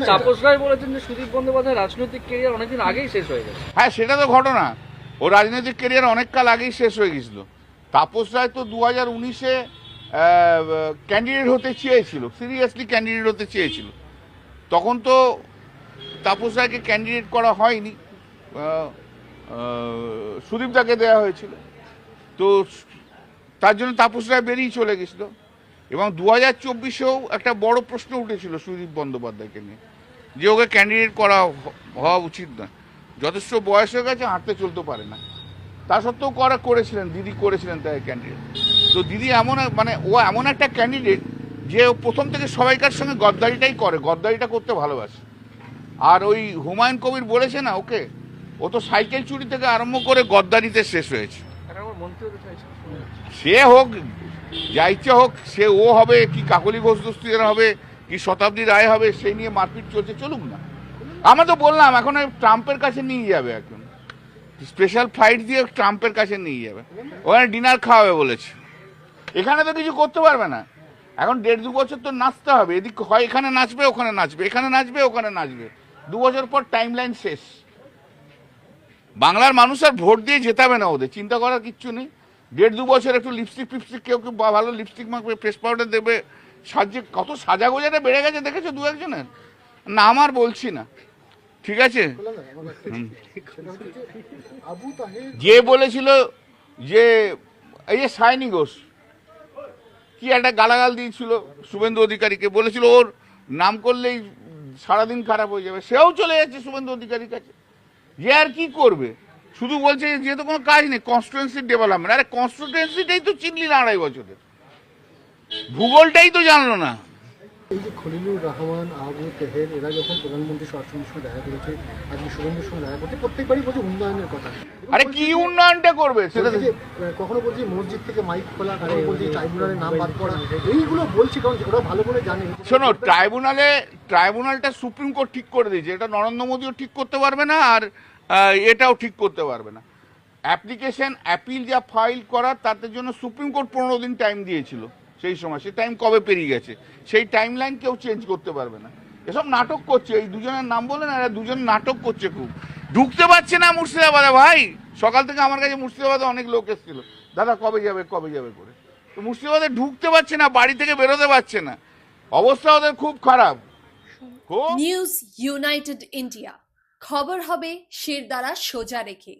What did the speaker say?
তাপস রায় বলেছেন যে সুদীপ বন্দ্যোপাধ্যায় রাজনৈতিক ক্যারিয়ার অনেকদিন আগেই শেষ হয়ে গেছে। হ্যাঁ, সেটা তো ঘটনা। ও রাজনৈতিক ক্যারিয়ার অনেক কাল আগেই শেষ হয়ে গেছিল। তাপস রায় তো 2019-এ ক্যান্ডিডেট হতে চেয়েছিল, সিরিয়াসলি ক্যান্ডিডেট হতে চেয়েছিল। তখন তো তাপস রায়কে ক্যান্ডিডেট করা হয়নি, সুদীপদাকে দেওয়া হয়েছিল। তো তার জন্য তাপস রায় বেরিয়ে চলে গেছিল। এবং 2024-এও একটা বড় প্রশ্ন উঠেছিল সুদীপ বন্দ্যোপাধ্যায়কে নিয়ে, যে ওকে ক্যান্ডিডেট করা হওয়া উচিত নয়। যথেষ্ট বয়স হয়ে গেছে, হাঁটতে চলতে পারে না। তা সত্ত্বেও করেছিলেন, দিদি করেছিলেন তাই ক্যান্ডিডেট। তো দিদি ও এমন একটা ক্যান্ডিডেট যে ও প্রথম থেকে সবাইকার সঙ্গে গদ্দারিটাই করে, গদ্দারিটা করতে ভালোবাসে। আর ওই হুমায়ুন কবির বলেছে না ওকে, ও তো সাইকেল চুরি থেকে আরম্ভ করে গদ্দারিতে শেষ হয়েছে। সে হোক, যা ইচ্ছে হোক, ও হবে কি কাকলি ঘোষ দস্তিদার হবে কি শতাব্দী রায় হবে, সেই নিয়ে মারপিট চলছে, চলুক না। আমরা তো বললাম এখন ট্রাম্পের কাছে নিয়ে যাবে, এখন স্পেশাল ফ্লাইট দিয়ে ট্রাম্পের কাছে নিয়ে যাবে, ওখানে ডিনার খাওয়াবে বলেছে। এখানে তো কিছু করতে পারবে না। এখন 1.5-2 বছর তো নাচতে হবে, এদিক হয় এখানে নাচবে, ওখানে নাচবে, এখানে নাচবে, ওখানে নাচবে। 2 বছর পর টাইম লাইন শেষ। বাংলার মানুষ আর ভোট দিয়ে জেতাবে না, ওদের চিন্তা করার কিচ্ছু নেই। 1.5-2 বছর একটু লিপস্টিক ফিপস্টিক, কেউ ভালো লিপস্টিক মাখবে, ফেস পাউডার দেবে, সাজে কত সাজা গোজাটা বেড়ে গেছে দেখেছো 2-1 জনের। না আমার বলছি না, ঠিক আছে। যে বলেছিল যে এই যে সায়নী ঘোষ কি একটা গালাগাল দিয়েছিল শুভেন্দু অধিকারীকে, বলেছিল ওর নাম করলেই সারাদিন খারাপ হয়ে যাবে, সেও চলে যাচ্ছে শুভেন্দু অধিকারীর কাছে। যে আর কি করবে, শুধু বলছে যে তো কোনো কাজ নেই, কনস্টিটুয়েন্সি ডেভেলপমেন্ট। আরে কনস্টিটুয়েন্সিটাই তো চিনলি না 2.5 বছরের, ভূগোলটাই তো জানলো না। এই যে খলিলুর রহমান, আবু তেহের, এরা যখন প্রধানমন্ত্রী সরাসরির সঙ্গে দেখা করেছে, আজকে শুভেন্দুর সঙ্গে দেখা করছে, প্রত্যেকবারই বলছে উন্নয়নের কথা। আরে কি উন্নয়নটা করবে সেটা? কখনো বলছে মসজিদ থেকে মাইক খোলা, কখনো বলছে ট্রাইব্যুনালের নাম বাদ করা, এইগুলো বলছে কারণ ওরা ভালো করে জানে। শোনো, ট্রাইব্যুনালটা সুপ্রিম কোর্ট ঠিক করে দিয়েছে, এটা নরেন্দ্র মোদীও ঠিক করতে পারবে না, আর এটাও ঠিক করতে পারবে না। অ্যাপিল যা ফাইল করার, তাদের জন্য সুপ্রিম কোর্ট 15 দিন টাইম দিয়েছিল সেই সময়। সেই টাইম কবে পেরিয়ে গেছে, সেই টাইম লাইন কেউ চেঞ্জ করতে পারবে না। এসব নাটক করছে, এই দুজনের নাম বলে না, এরা দুজন নাটক করছে খুব। ঢুকতে পারছে না মুর্শিদাবাদে। ভাই, সকাল থেকে আমার কাছে মুর্শিদাবাদে অনেক লোক এসেছিল, দাদা কবে যাবে করে। তো মুর্শিদাবাদে ঢুকতে পারছে না, বাড়ি থেকে বেরোতে পারছে না, অবস্থা ওদের খুব খারাপ। নিউজ ইউনাইটেড ইন্ডিয়া, খবর হবে শিরদাঁড়া সোজা রেখে।